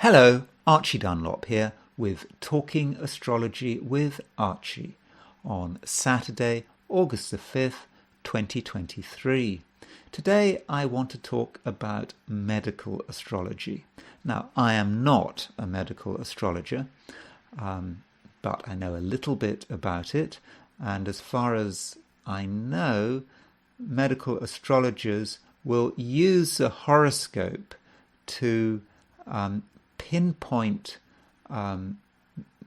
Hello, Archie Dunlop here with Talking Astrology with Archie on Saturday, August the 5th, 2023. Today I want to talk about medical astrology. Now, I am not a medical astrologer, but I know a little bit about it, and as far as I know, medical astrologers will use the horoscope to pinpoint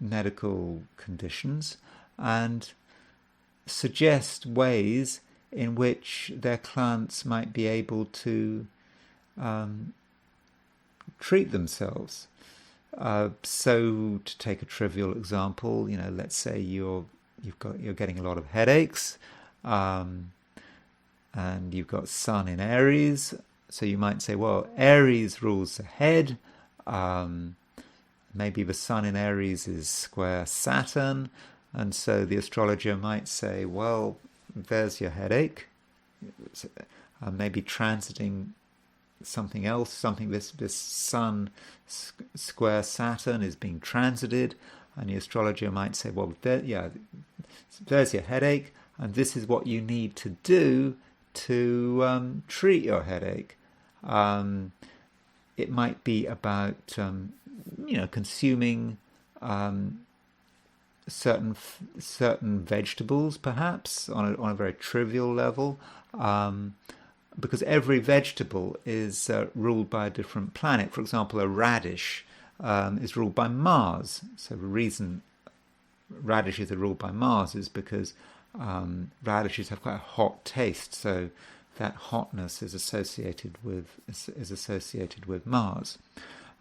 medical conditions and suggest ways in which their clients might be able to treat themselves. So, to take a trivial example, let's say you're getting a lot of headaches, and you've got Sun in Aries. So you might say, well, Aries rules the head. Maybe the Sun in Aries is square Saturn, and so the astrologer might say, well, there's your headache. Maybe transiting something else, this Sun square Saturn is being transited, and the astrologer might say, well, there's your headache, and this is what you need to do to treat your headache. It might be about consuming certain vegetables, perhaps on a very trivial level, because every vegetable is ruled by a different planet. For example, a radish is ruled by Mars. So the reason radishes are ruled by Mars is because radishes have quite a hot taste. So that hotness is associated with Mars.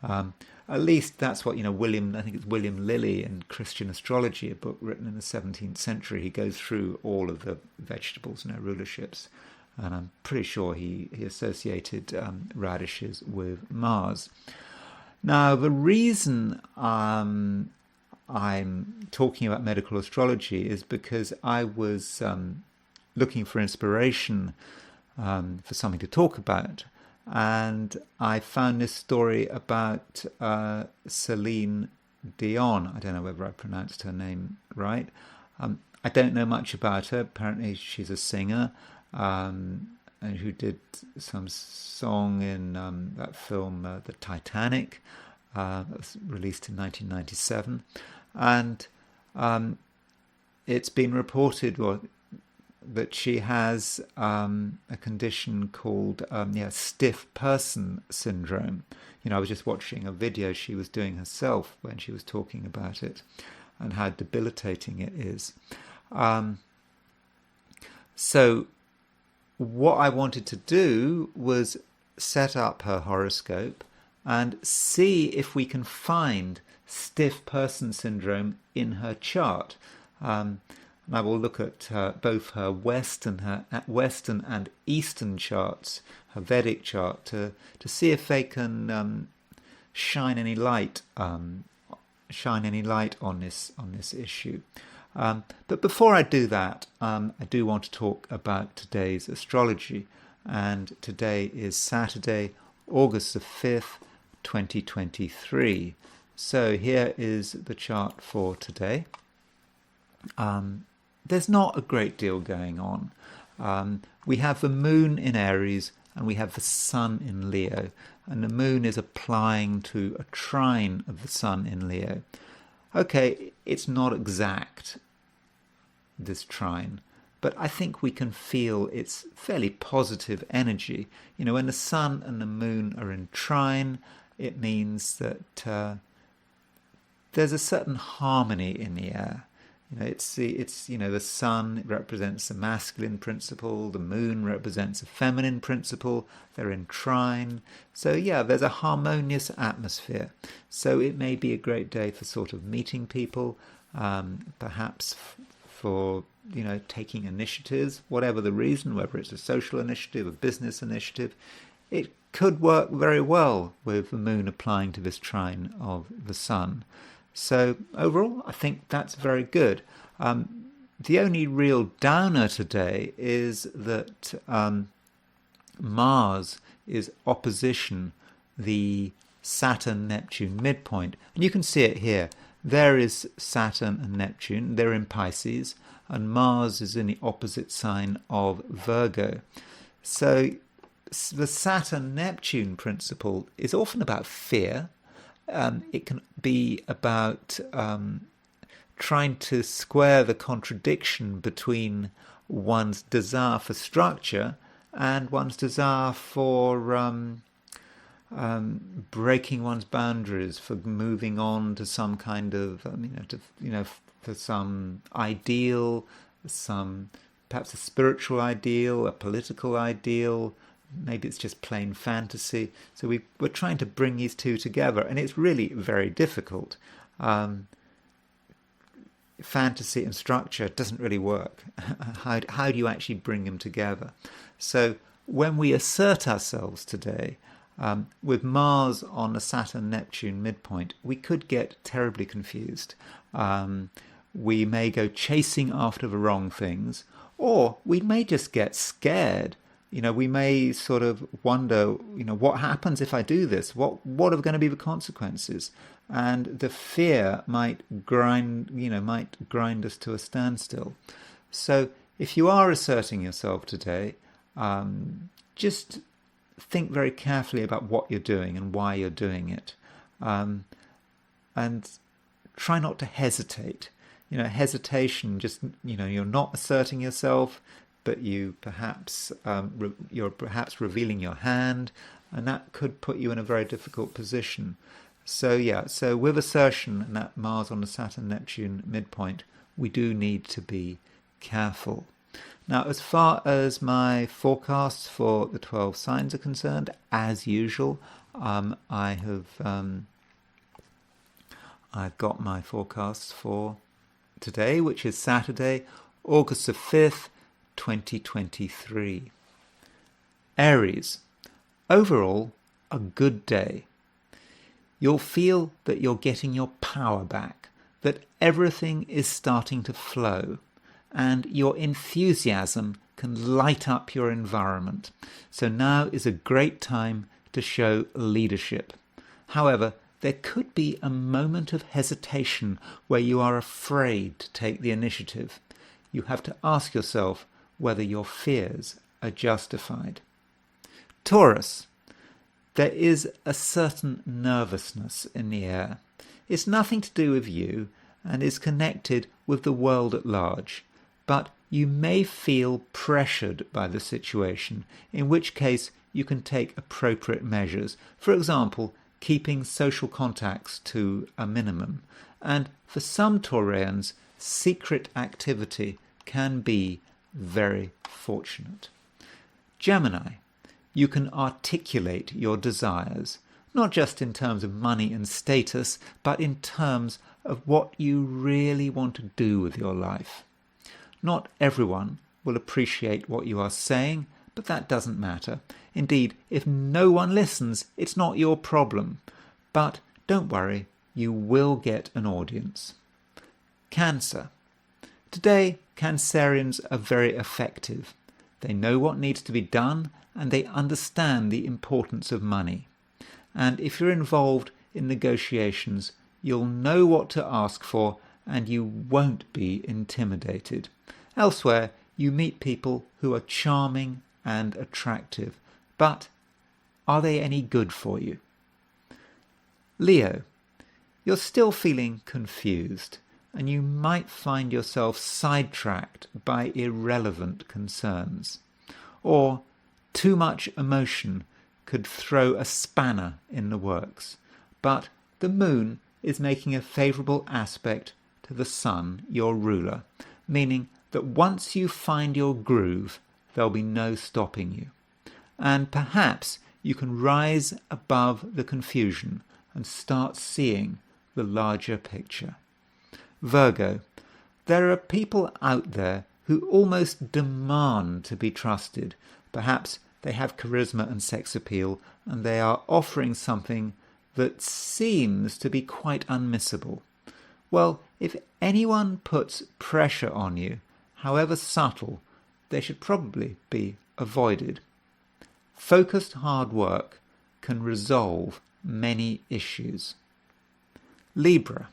At least that's what I think it's William Lilly in Christian Astrology, a book written in the 17th century. He goes through all of the vegetables and their rulerships, and I'm pretty sure he associated radishes with Mars. Now, the reason I'm talking about medical astrology is because I was looking for inspiration for something to talk about, and I found this story about Celine Dion. I don't know whether I pronounced her name right. I don't know much about her. Apparently she's a singer, and who did some song in that film The Titanic, that was released in 1997, and it's been reported that she has a condition called stiff person syndrome. I was just watching a video she was doing herself when she was talking about it and how debilitating it is. So what I wanted to do was set up her horoscope and see if we can find stiff person syndrome in her chart. And I will look at both her Western and Eastern charts, her Vedic chart, to see if they can shine any light on this issue. But before I do that, I do want to talk about today's astrology, and today is Saturday, August the 5th, 2023. So here is the chart for today. There's not a great deal going on. We have the moon in Aries and we have the sun in Leo, and the moon is applying to a trine of the sun in Leo. Okay, it's not exact, this trine, but I think we can feel its fairly positive energy. When the sun and the moon are in trine, it means that there's a certain harmony in the air. The sun represents the masculine principle, the moon represents a feminine principle, they're in trine. So there's a harmonious atmosphere. So it may be a great day for sort of meeting people, perhaps for, taking initiatives, whatever the reason, whether it's a social initiative, a business initiative. It could work very well with the moon applying to this trine of the sun. So overall, I think that's very good. The only real downer today is that Mars is opposition the Saturn-Neptune midpoint. And you can see it here. There is Saturn and Neptune. They're in Pisces. And Mars is in the opposite sign of Virgo. So the Saturn-Neptune principle is often about fear. It can be about trying to square the contradiction between one's desire for structure and one's desire for breaking one's boundaries, for moving on to some kind of, for some ideal, perhaps a spiritual ideal, a political ideal. Maybe it's just plain fantasy. So we're trying to bring these two together, and it's really very difficult. Fantasy and structure doesn't really work. How do you actually bring them together? So when we assert ourselves today, with Mars on a Saturn-Neptune midpoint, we could get terribly confused. We may go chasing after the wrong things, or we may just get scared. We may sort of wonder, what happens if I do this? What are going to be the consequences? And the fear might grind us to a standstill. So if you are asserting yourself today, just think very carefully about what you're doing and why you're doing it. And try not to hesitate. Hesitation, just, you're not asserting yourself, but you're perhaps revealing your hand, and that could put you in a very difficult position. So with assertion and that Mars on the Saturn-Neptune midpoint, we do need to be careful. Now, as far as my forecasts for the 12 signs are concerned, as usual, I've got my forecasts for today, which is Saturday, August the 5th, 2023. Aries, overall, a good day. You'll feel that you're getting your power back, that everything is starting to flow, and your enthusiasm can light up your environment. So now is a great time to show leadership. However, there could be a moment of hesitation where you are afraid to take the initiative. You have to ask yourself whether your fears are justified. Taurus, there is a certain nervousness in the air. It's nothing to do with you and is connected with the world at large, but you may feel pressured by the situation, in which case you can take appropriate measures. For example, keeping social contacts to a minimum. And for some Taurians, secret activity can be very fortunate. Gemini, you can articulate your desires, not just in terms of money and status, but in terms of what you really want to do with your life. Not everyone will appreciate what you are saying, but that doesn't matter. Indeed, if no one listens, it's not your problem. But don't worry, you will get an audience. Cancer. Today, Cancerians are very effective. They know what needs to be done, and they understand the importance of money. And if you're involved in negotiations, you'll know what to ask for, and you won't be intimidated. Elsewhere, you meet people who are charming and attractive, but are they any good for you? Leo, you're still feeling confused, and you might find yourself sidetracked by irrelevant concerns. Or too much emotion could throw a spanner in the works. But the moon is making a favourable aspect to the sun, your ruler, meaning that once you find your groove, there'll be no stopping you. And perhaps you can rise above the confusion and start seeing the larger picture. Virgo, there are people out there who almost demand to be trusted. Perhaps they have charisma and sex appeal, and they are offering something that seems to be quite unmissable. Well, if anyone puts pressure on you, however subtle, they should probably be avoided. Focused hard work can resolve many issues. Libra,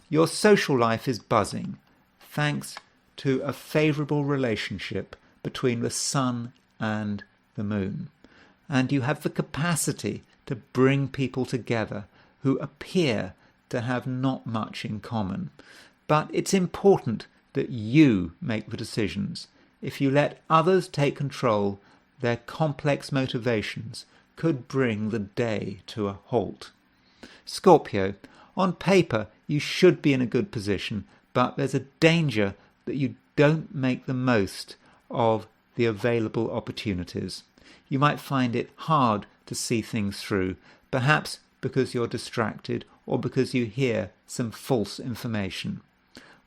your social life is buzzing thanks to a favourable relationship between the sun and the moon. And you have the capacity to bring people together who appear to have not much in common. But it's important that you make the decisions. If you let others take control, their complex motivations could bring the day to a halt. Scorpio, on paper you should be in a good position, but there's a danger that you don't make the most of the available opportunities. You might find it hard to see things through, perhaps because you're distracted or because you hear some false information.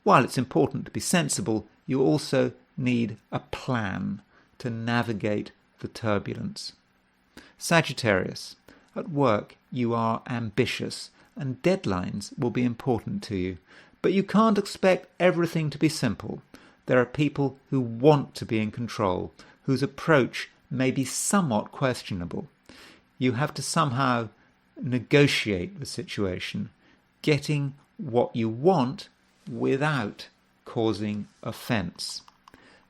While it's important to be sensible, you also need a plan to navigate the turbulence. Sagittarius, at work you are ambitious and deadlines will be important to you, but you can't expect everything to be simple. There are people who want to be in control, whose approach may be somewhat questionable. You have to somehow negotiate the situation, getting what you want without causing offence.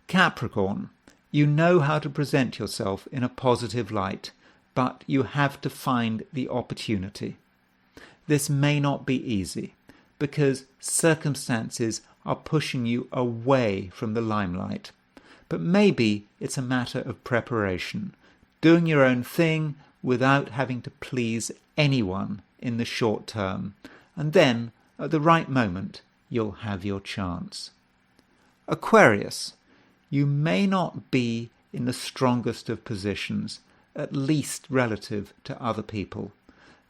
Capricorn, you know how to present yourself in a positive light, but you have to find the opportunity. This may not be easy, because circumstances are pushing you away from the limelight. But maybe it's a matter of preparation, doing your own thing without having to please anyone in the short term, and then, at the right moment, you'll have your chance. Aquarius, you may not be in the strongest of positions, at least relative to other people.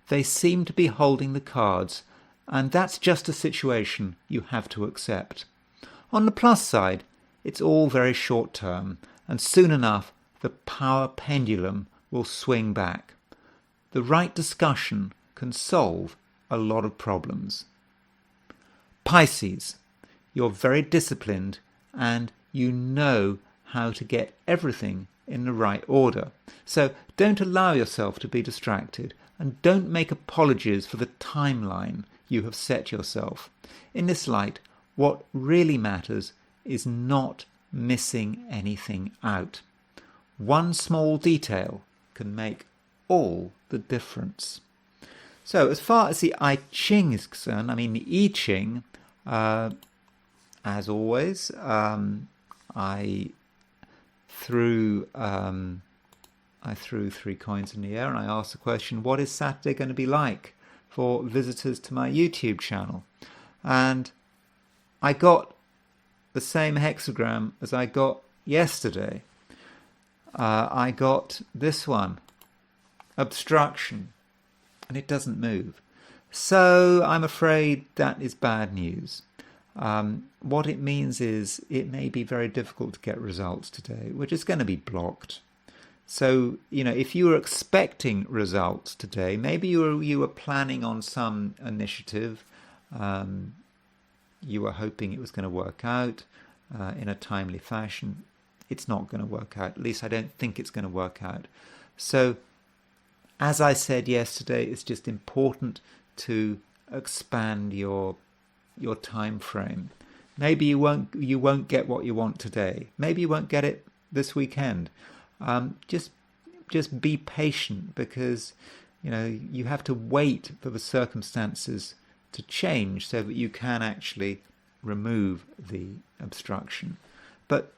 They seem to be holding the cards, and that's just a situation you have to accept. On the plus side, it's all very short term, and soon enough the power pendulum will swing back. The right discussion can solve a lot of problems. Pisces, you're very disciplined and you know how to get everything in the right order. So don't allow yourself to be distracted, and don't make apologies for the timeline you have set yourself. In this light, what really matters is not missing anything out. One small detail can make all the difference. So as far as the I Ching is concerned, I mean the I Ching, as always, I threw 3 coins in the air and I asked the question, what is Saturday going to be like for visitors to my YouTube channel? And I got the same hexagram as I got yesterday. I got this one, obstruction, and it doesn't move. So I'm afraid that is bad news. What it means is it may be very difficult to get results today. We're just going to be blocked. So, if you were expecting results today, maybe you were planning on some initiative, you were hoping it was going to work out in a timely fashion. It's not going to work out. At least I don't think it's going to work out. So, as I said yesterday, it's just important to expand your time frame. Maybe you won't get what you want today. Maybe you won't get it this weekend. Just be patient, because you have to wait for the circumstances to change so that you can actually remove the obstruction. But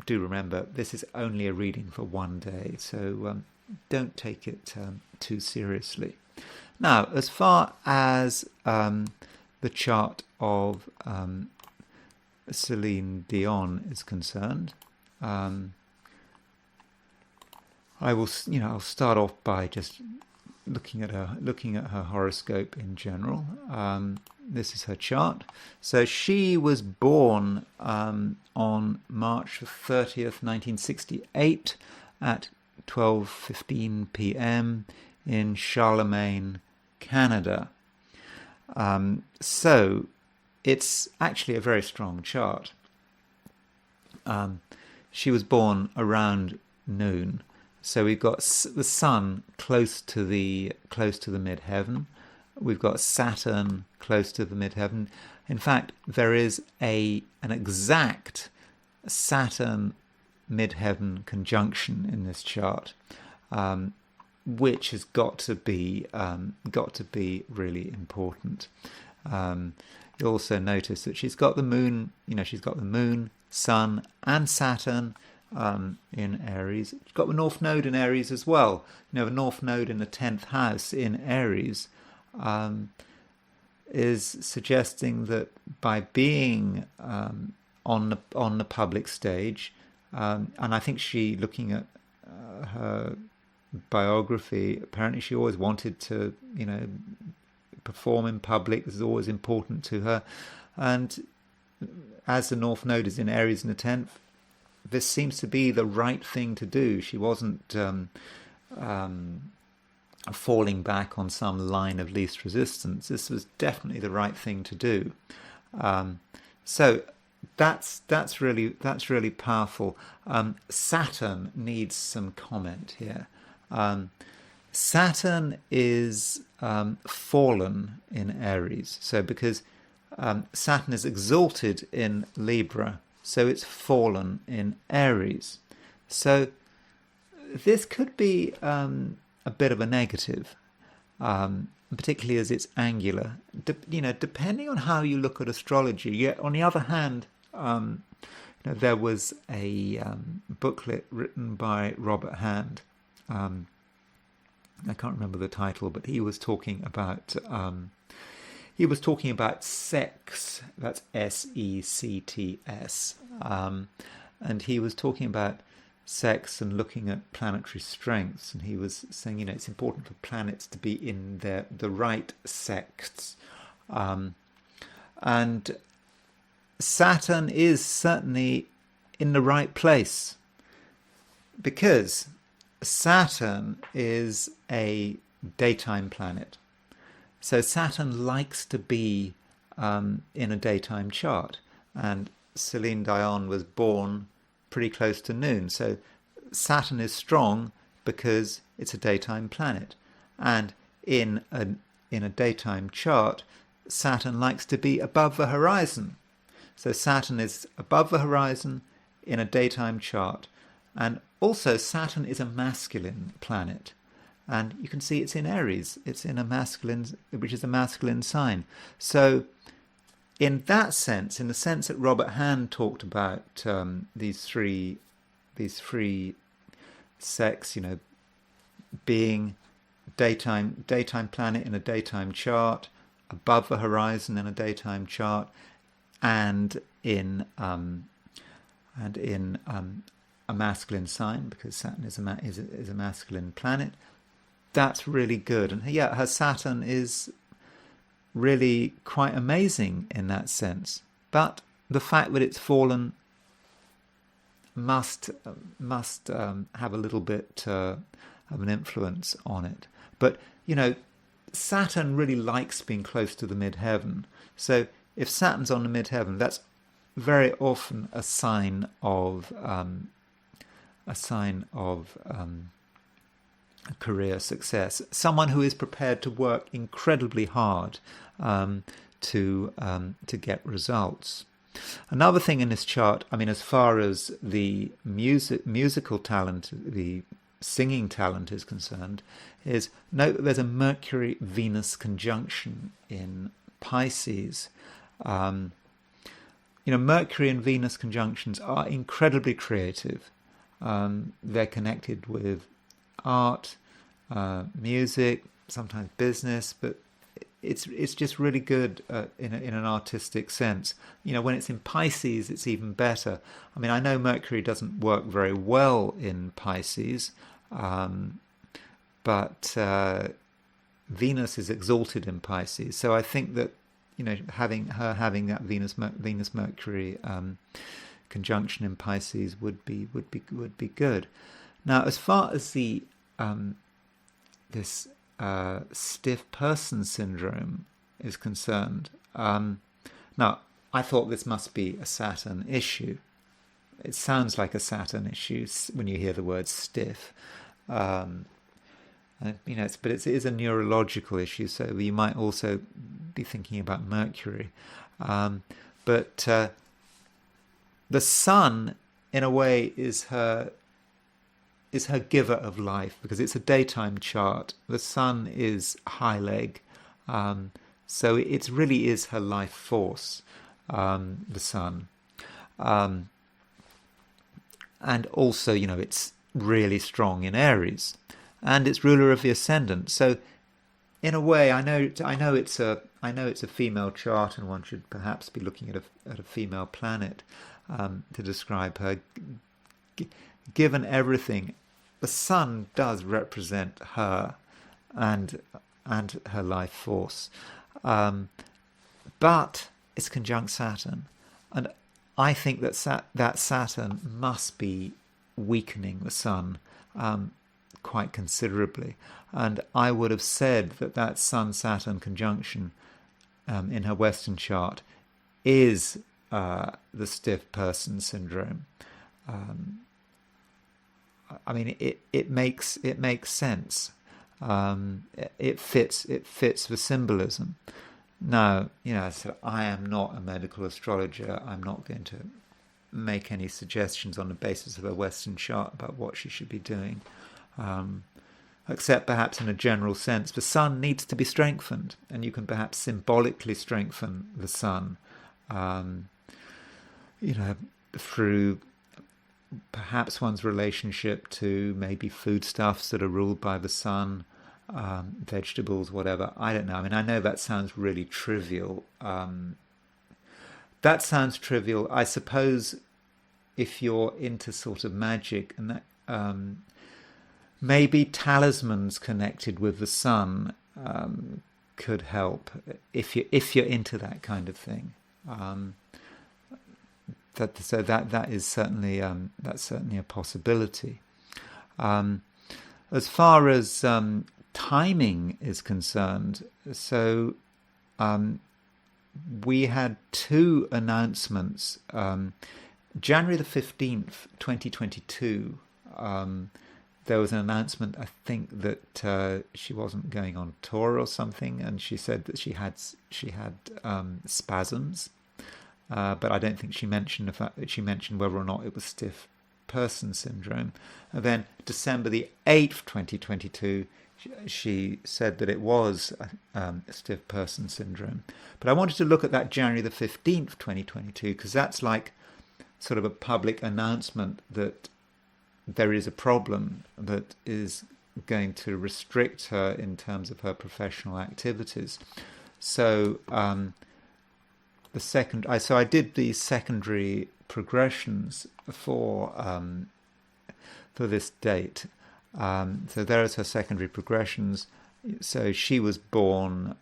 do remember, this is only a reading for one day, so don't take it too seriously. Now, as far as the chart of Celine Dion is concerned, I'll start off by just looking at her horoscope in general. This is her chart. So she was born on March 30th, 1968 at 12:15 p.m. in Charlemagne, Canada. So it's actually a very strong chart. She was born around noon, So we've got the Sun close to the midheaven. We've got Saturn close to the midheaven. In fact, there is an exact Saturn midheaven conjunction in this chart, which has got to be really important. You also notice that she's got the moon. She's got the moon, Sun, and Saturn in Aries. She's got the North Node in Aries as well. The North Node in the 10th house in Aries is suggesting that by being on the public stage, and I think she, looking at her biography, apparently she always wanted to, perform in public. This is always important to her, and as the North Node is in Aries in the 10th, this seems to be the right thing to do. She wasn't falling back on some line of least resistance. This was definitely the right thing to do. So that's really powerful. Saturn needs some comment here. Saturn is fallen in Aries. So because Saturn is exalted in Libra, so it's fallen in Aries. So this could be a bit of a negative, particularly as it's angular. Depending on how you look at astrology. Yet on the other hand, there was a booklet written by Robert Hand. I can't remember the title, but he was talking about sex. That's SECTS, and he was talking about sex and looking at planetary strengths, and he was saying, it's important for planets to be in the right sexts, and Saturn is certainly in the right place, because Saturn is a daytime planet. So Saturn likes to be in a daytime chart, and Celine Dion was born pretty close to noon. So Saturn is strong because it's a daytime planet, and in a daytime chart, Saturn likes to be above the horizon. So Saturn is above the horizon in a daytime chart, and also Saturn is a masculine planet. And you can see it's in Aries. It's in which is a masculine sign. So in that sense, in the sense that Robert Hand talked about these three sects, being daytime planet in a daytime chart, above the horizon in a daytime chart, and in a masculine sign, because Saturn is a masculine planet. That's really good. And yeah, her Saturn is really quite amazing in that sense. But the fact that it's fallen must have a little bit of an influence on it. But, Saturn really likes being close to the midheaven. So if Saturn's on the midheaven, that's very often a sign of career success. Someone who is prepared to work incredibly hard to get results. Another thing in this chart, as far as the musical talent, the singing talent is concerned, is note that there's a Mercury-Venus conjunction in Pisces. Mercury and Venus conjunctions are incredibly creative. They're connected with art, music, sometimes business, but it's just really good in an artistic sense. When it's in Pisces, it's even better. I know Mercury doesn't work very well in Pisces, but Venus is exalted in Pisces. So I think that having that Venus Mercury conjunction in Pisces would be good. Now, as far as the this stiff person syndrome is concerned, now I thought this must be a Saturn issue. It sounds like a Saturn issue when you hear the word stiff, Um, but it is a neurological issue, so you might also be thinking about Mercury. Um, but the sun, in a way, is her giver of life, because it's a daytime chart. The sun is high leg, so it really is her life force, the sun. Um, and also, it's really strong in Aries, and it's ruler of the ascendant. So, in a way, I know it's a female chart, and one should perhaps be looking at a female planet to describe her. Given everything, the sun does represent her and her life force, but it's conjunct Saturn, and I think that Saturn must be weakening the sun quite considerably, and I would have said that Sun-Saturn conjunction in her Western chart is the stiff person syndrome. I mean, it makes sense. It fits the symbolism. Now, so I am not a medical astrologer. I'm not going to make any suggestions on the basis of a Western chart about what she should be doing, except perhaps in a general sense. The sun needs to be strengthened, and you can perhaps symbolically strengthen the sun, through perhaps one's relationship to maybe foodstuffs that are ruled by the sun, vegetables, whatever. I don't know. I mean, I know that sounds really trivial. That sounds trivial. I suppose if you're into sort of magic, and that maybe talismans connected with the sun could help if you're into that kind of thing. That is certainly that's certainly a possibility. As far as timing is concerned, so we had two announcements. January the 15th, 2022, there was an announcement, I think, that she wasn't going on tour or something, and she said that she had spasms. But I don't think she mentioned the fact that she mentioned whether or not it was stiff person syndrome. And then December the 8th, 2022, she said that it was stiff person syndrome. But I wanted to look at that January the 15th, 2022, because that's like sort of a public announcement that there is a problem that is going to restrict her in terms of her professional activities. So I did the secondary progressions for this date. So there is her secondary progressions. So she was born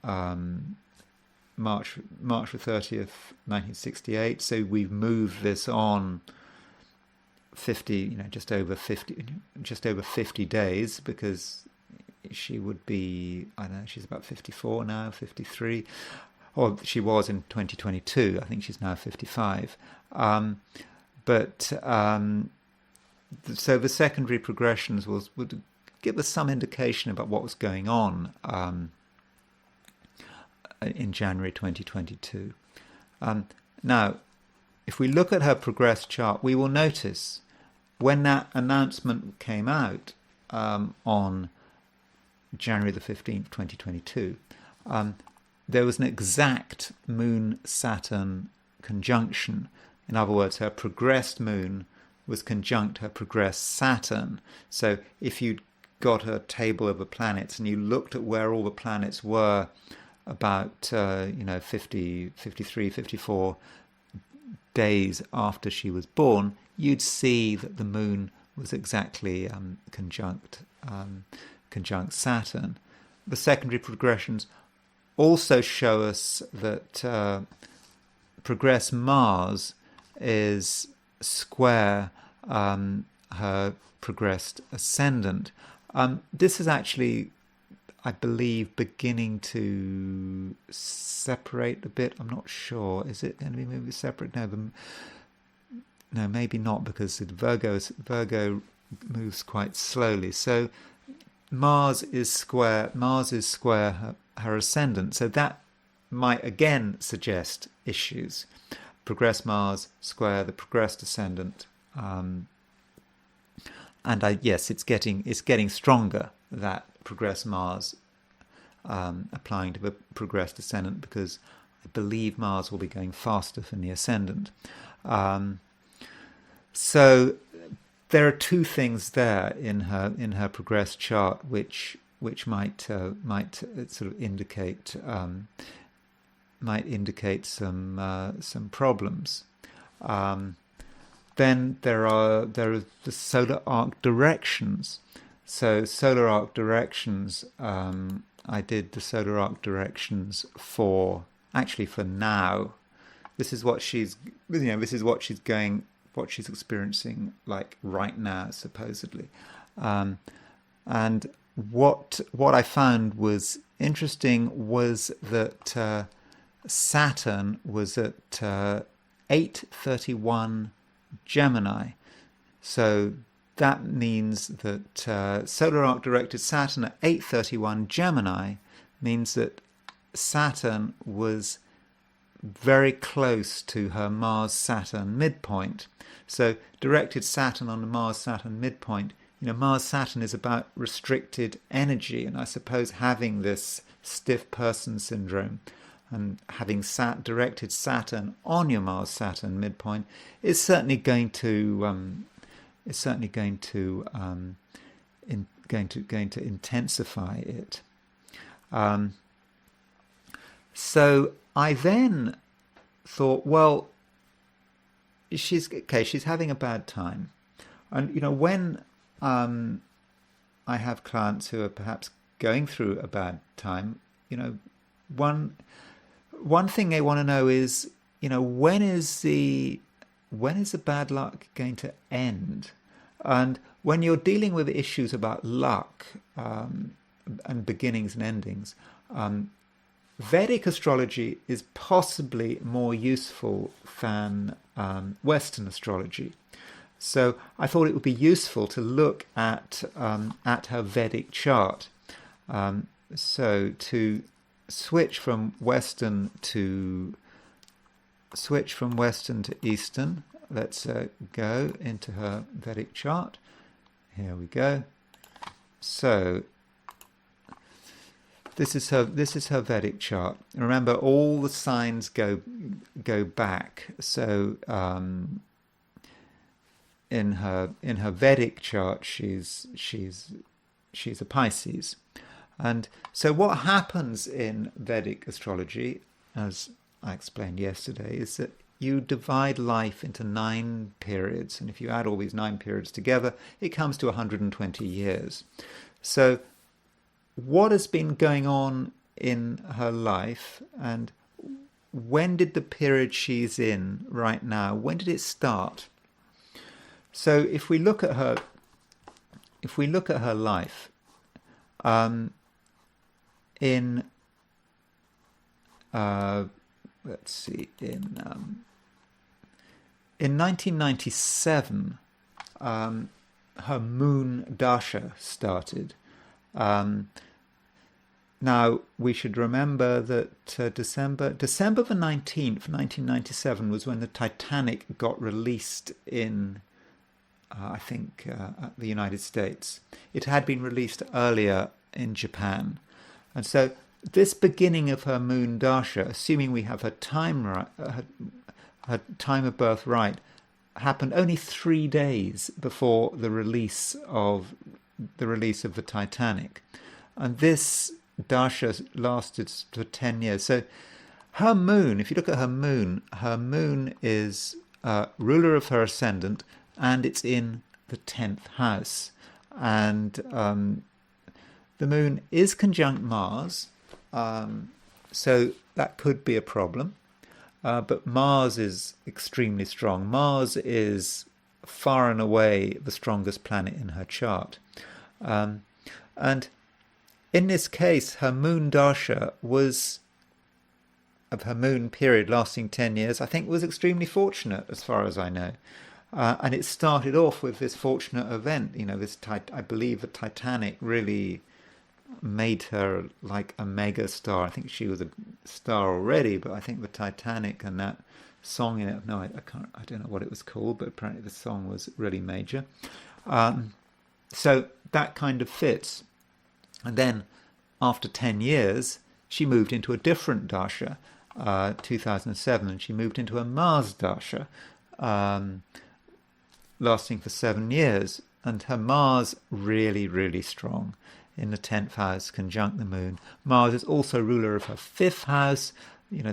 March the 30th, 1968. So we've moved this on 50, just over 50 days, because she would be, I don't know, she's about 54 now, 53. Or she was in 2022. I think she's now 55. So the secondary progressions would give us some indication about what was going on in January 2022. Now, if we look at her progress chart, we will notice when that announcement came out on January the 15th, 2022, there was an exact Moon-Saturn conjunction. In other words, her progressed Moon was conjunct her progressed Saturn. So if you got a table of the planets and you looked at where all the planets were about 50, 53, 54 days after she was born, you'd see that the Moon was exactly conjunct Saturn. The secondary progressions also show us that progressed Mars is square her progressed ascendant. This is actually, I believe, beginning to separate a bit. I'm not sure. Is it going to be maybe separate? No, maybe not, because Virgo moves quite slowly. So Mars is square her ascendant. So that might again suggest issues. Progressed Mars square the progressed ascendant. Yes, it's getting stronger, that progressed Mars applying to the progressed ascendant, because I believe Mars will be going faster than the ascendant. So there are two things there in her progressed chart which might sort of indicate some problems. Then there are the solar arc directions. So solar arc directions, I did the solar arc directions for now. This is what she's experiencing like right now, supposedly. And what I found was interesting was that Saturn was at 831 Gemini. So that means that solar arc directed Saturn at 831 Gemini means that Saturn was very close to her Mars-Saturn midpoint. So directed Saturn on the Mars-Saturn midpoint, Mars-Saturn is about restricted energy, and I suppose having this stiff person syndrome and having directed Saturn on your Mars-Saturn midpoint is certainly going to intensify it. So I then thought, well, she's having a bad time, and when I have clients who are perhaps going through a bad time, one thing they want to know is, when is the bad luck going to end? And when you're dealing with issues about luck and beginnings and endings, Vedic astrology is possibly more useful than Western astrology. So I thought it would be useful to look at her Vedic chart. So to switch from Western to Eastern, let's go into her Vedic chart. Here we go. So this is her Vedic chart. Remember, all the signs go back. So in her Vedic chart, she's a Pisces, and so what happens in Vedic astrology, as I explained yesterday, is that you divide life into 9 periods, and if you add all these 9 periods together, it comes to 120 years. So what has been going on in her life, and when did the period she's in right now, when did it start? So if we look at her life, let's see, in 1997, her moon dasha started. Now, we should remember that December the 19th, 1997 was when the Titanic got released in, the United States. It had been released earlier in Japan. And so this beginning of her moon dasha, assuming we have her time of birth right, happened only 3 days before the release of the Titanic. And this dasha lasted for 10 years. So her moon, if you look at her moon is ruler of her ascendant, and it's in the 10th house. And the moon is conjunct Mars, so that could be a problem. But Mars is extremely strong. Mars is far and away the strongest planet in her chart. And in this case, her moon dasha of her moon period lasting 10 years, I think was extremely fortunate as far as I know. And it started off with this fortunate event. I believe the Titanic really made her like a mega star. I think she was a star already, but I think the Titanic and that song in it, no, I can't, I don't know what it was called, but apparently the song was really major. So that kind of fits. And then after 10 years, she moved into a different dasha, 2007, and she moved into a Mars dasha, lasting for 7 years. And her Mars really, really strong in the 10th house, conjunct the moon. Mars is also ruler of her 5th house,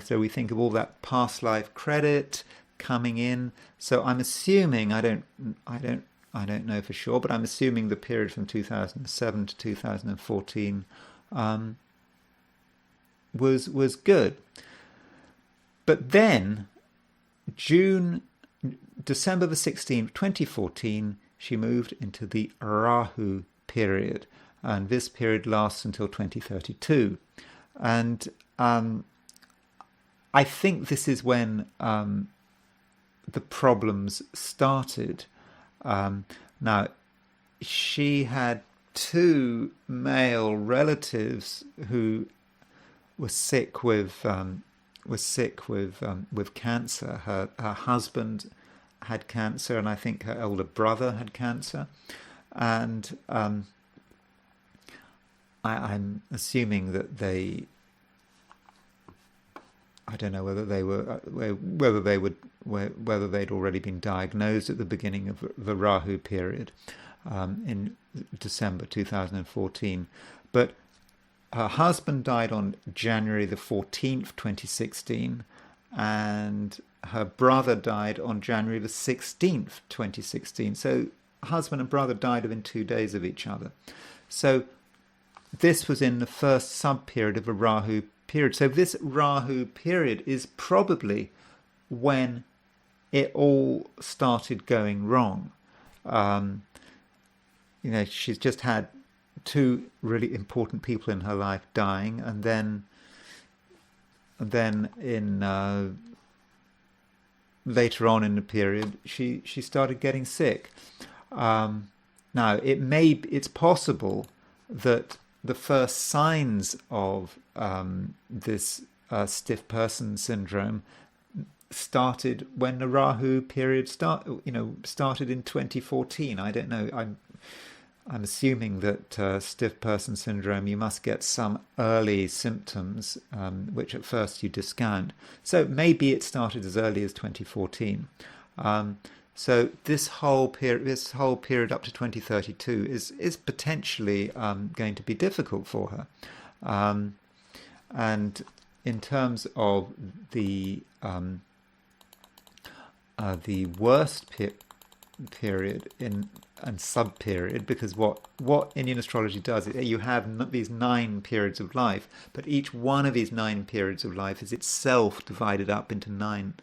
so we think of all that past life credit coming in. So I'm assuming, I don't know for sure, but I'm assuming the period from 2007 to 2014 was good. But then December the 16th, 2014, she moved into the Rahu period, and this period lasts until 2032. And I think this is when the problems started. Now, she had 2 male relatives who were sick with cancer. Her husband had cancer, and I think her elder brother had cancer. And I'm assuming that I don't know whether they'd already been diagnosed at the beginning of the Rahu period in December 2014. But her husband died on January the 14th, 2016, and her brother died on January the 16th, 2016. So husband and brother died within 2 days of each other. So this was in the first sub-period of a Rahu period. So this Rahu period is probably when it all started going wrong. She's just had 2 really important people in her life dying, and then in later on in the period, she started getting sick. Now it's possible that the first signs of this stiff person syndrome started when the Rahu period started in 2014. I don't know. I'm assuming that stiff person syndrome, you must get some early symptoms, which at first you discount. So maybe it started as early as 2014. So this whole period up to 2032 is potentially going to be difficult for her. And in terms of the worst period and sub-period, because what Indian astrology does is you have these 9 periods of life, but each one of these 9 periods of life is itself divided up into 9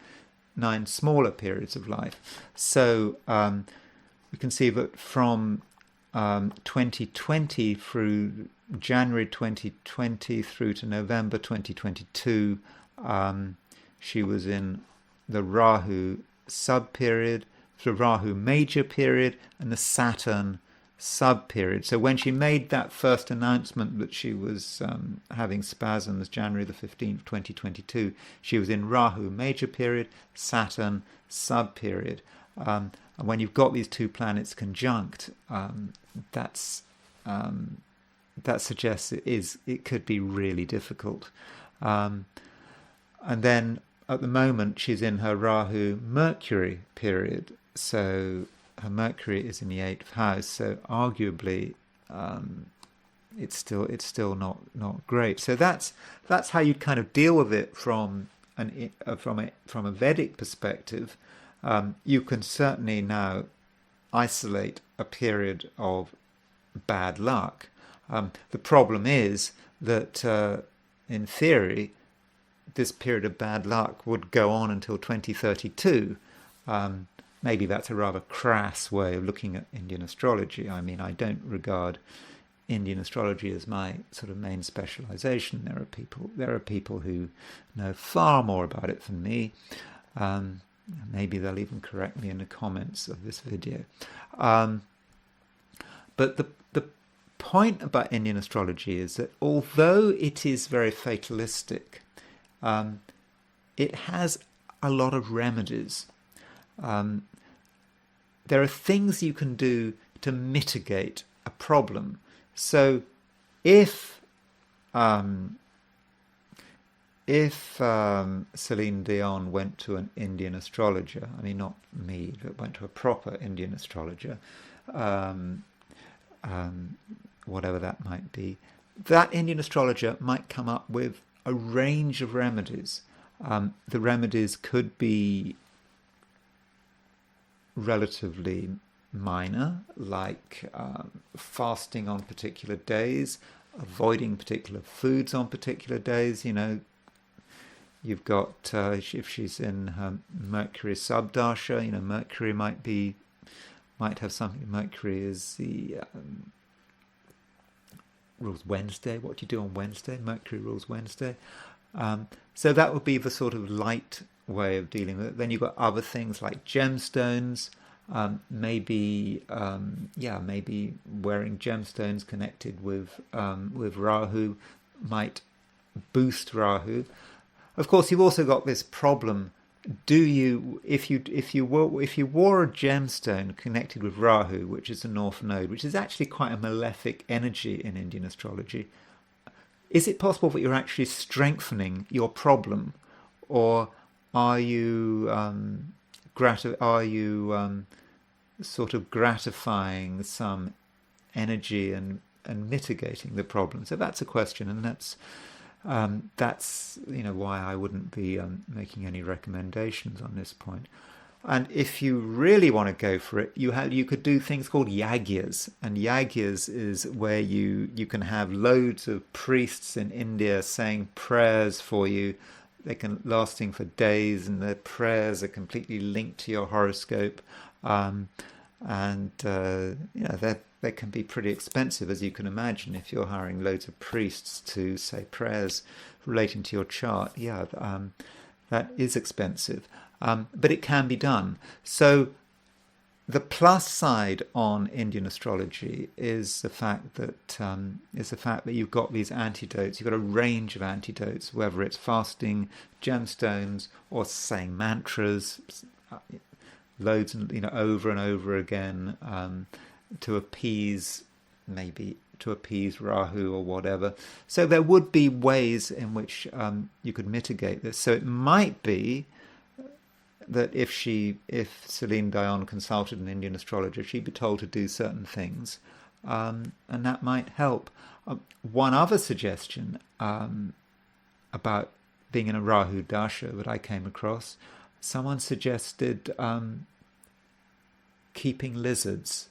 smaller periods of life. So we can see that from 2020 through January 2020 through to November 2022, she was in the Rahu sub-period, the Rahu major period, and the Saturn sub-period. So when she made that first announcement that she was having spasms January the 15th, 2022, she was in Rahu major period, Saturn sub-period. And when you've got these 2 planets conjunct, that suggests it could be really difficult. And then at the moment she's in her Rahu Mercury period. So her Mercury is in the 8th house, so arguably it's still not great. So that's how you kind of deal with it from a Vedic perspective. You can certainly now isolate a period of bad luck. The problem is that in theory this period of bad luck would go on until 2032. Maybe that's a rather crass way of looking at Indian astrology. I mean, I don't regard Indian astrology as my sort of main specialization. There are people who know far more about it than me. Maybe they'll even correct me in the comments of this video. Um, but the point about Indian astrology is that although it is very fatalistic, it has a lot of remedies. There are things you can do to mitigate a problem. So if Celine Dion went to an Indian astrologer, I mean, not me, but went to a proper Indian astrologer, whatever that might be, that Indian astrologer might come up with a range of remedies. The remedies could be relatively minor, like fasting on particular days, avoiding particular foods on particular days. You know, you've got, if she's in her Mercury subdasha, you know, Mercury might have something. Mercury is the rules Wednesday. What do you do on Wednesday? Mercury rules Wednesday. So that would be the sort of light way of dealing with it. Then you've got other things like gemstones. Maybe wearing gemstones connected with Rahu might boost Rahu. Of course, you've also got this problem. If you wore a gemstone connected with Rahu, which is the North Node, which is actually quite a malefic energy in Indian astrology, is it possible that you're actually strengthening your problem, or are you sort of gratifying some energy and mitigating the problem? So that's a question, and that's why I wouldn't be making any recommendations on this point. And if you really want to go for it, you could do things called yagyas, and yagyas is where you can have loads of priests in India saying prayers for you. They can lasting for days, and their prayers are completely linked to your horoscope, they can be pretty expensive, as you can imagine, if you're hiring loads of priests to say prayers relating to your chart. That is expensive, but it can be done. So the plus side on Indian astrology is the fact that you've got these antidotes. You've got a range of antidotes, whether it's fasting, gemstones, or saying mantras, loads and over and over again, to appease Rahu or whatever. So there would be ways in which you could mitigate this. So it might be that if Celine Dion consulted an Indian astrologer, she'd be told to do certain things, and that might help. One other suggestion about being in a Rahu dasha that I came across, someone suggested keeping lizards.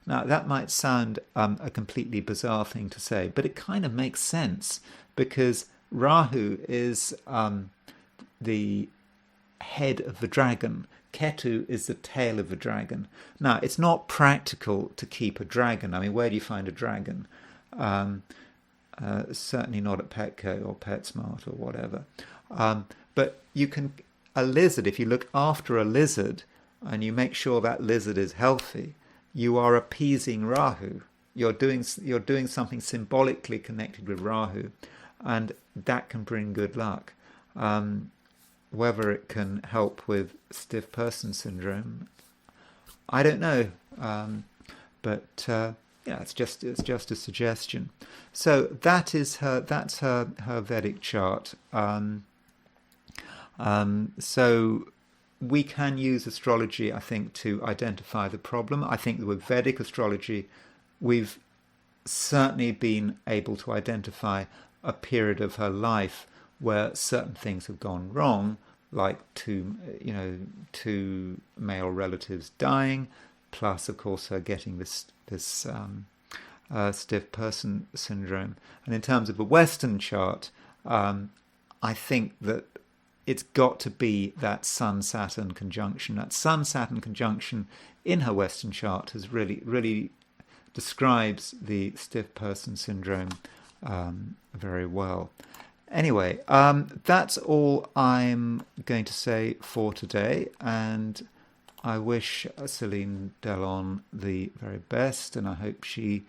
Now, that might sound a completely bizarre thing to say, but it kind of makes sense, because Rahu is the head of the dragon. Ketu is the tail of the dragon. Now, it's not practical to keep a dragon. I mean, where do you find a dragon? Certainly not at Petco or PetSmart or whatever. But a lizard, if you look after a lizard and you make sure that lizard is healthy, you are appeasing Rahu. You're doing something symbolically connected with Rahu, and that can bring good luck. Whether it can help with stiff person syndrome, I don't know. It's just a suggestion. So that's her Vedic chart. So we can use astrology, I think, to identify the problem. I think that with Vedic astrology, we've certainly been able to identify a period of her life where certain things have gone wrong, like two male relatives dying, plus, of course, her getting this stiff person syndrome. And in terms of the Western chart, I think that it's got to be that Sun-Saturn conjunction. That Sun-Saturn conjunction in her Western chart has really describes the stiff person syndrome very well. Anyway, that's all I'm going to say for today, and I wish Celine Dion the very best, and I hope she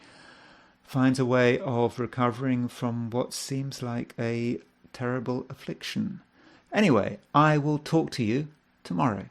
finds a way of recovering from what seems like a terrible affliction. Anyway, I will talk to you tomorrow.